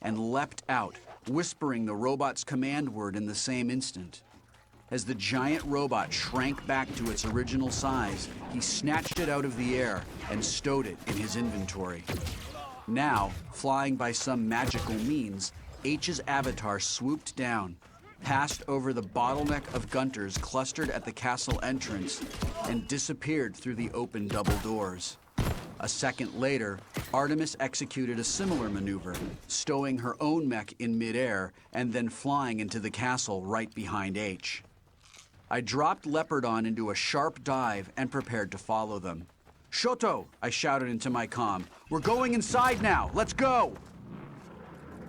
and leapt out, whispering the robot's command word in the same instant. As the giant robot shrank back to its original size, he snatched it out of the air and stowed it in his inventory. Now, flying by some magical means, H's avatar swooped down, passed over the bottleneck of Gunters clustered at the castle entrance, and disappeared through the open double doors. A second later, Artemis executed a similar maneuver, stowing her own mech in midair and then flying into the castle right behind H. I dropped Leopardon into a sharp dive and prepared to follow them. "Shoto!" I shouted into my comm. "We're going inside now! Let's go!"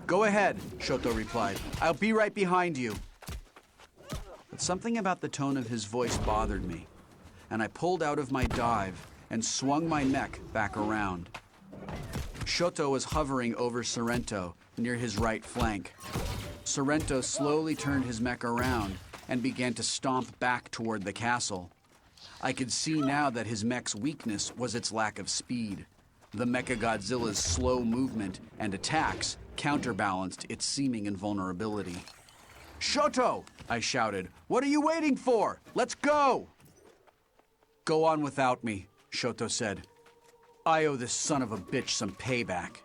"Go ahead," Shoto replied. "I'll be right behind you." But something about the tone of his voice bothered me, and I pulled out of my dive and swung my mech back around. Shoto was hovering over Sorrento near his right flank. Sorrento slowly turned his mech around and began to stomp back toward the castle. I could see now that his mech's weakness was its lack of speed. The Mechagodzilla's slow movement and attacks counterbalanced its seeming invulnerability. "Shoto!" I shouted. "What are you waiting for? Let's go!" "Go on without me," Shoto said. "I owe this son of a bitch some payback."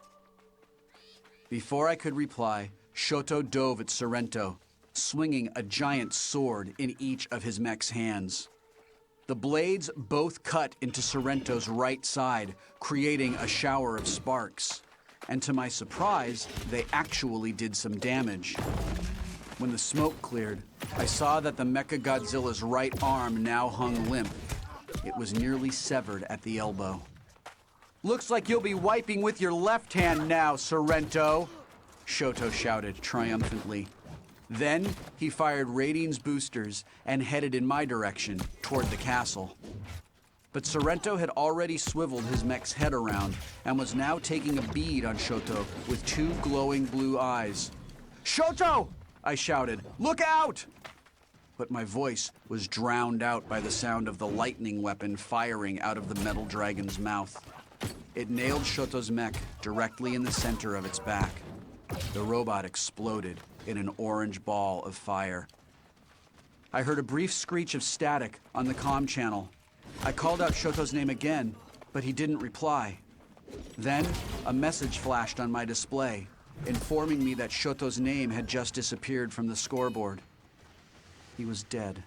Before I could reply, Shoto dove at Sorrento, swinging a giant sword in each of his mech's hands. The blades both cut into Sorrento's right side, creating a shower of sparks. And to my surprise, they actually did some damage. When the smoke cleared, I saw that the Mechagodzilla's right arm now hung limp. It was nearly severed at the elbow. "Looks like you'll be wiping with your left hand now, Sorrento," Shoto shouted triumphantly. Then he fired Radine's boosters and headed in my direction toward the castle. But Sorrento had already swiveled his mech's head around and was now taking a bead on Shoto with two glowing blue eyes. "Shoto!" I shouted. "Look out!" But my voice was drowned out by the sound of the lightning weapon firing out of the metal dragon's mouth. It nailed Shoto's mech directly in the center of its back. The robot exploded in an orange ball of fire. I heard a brief screech of static on the comm channel. I called out Shoto's name again, but he didn't reply. Then, a message flashed on my display, informing me that Shoto's name had just disappeared from the scoreboard. He was dead.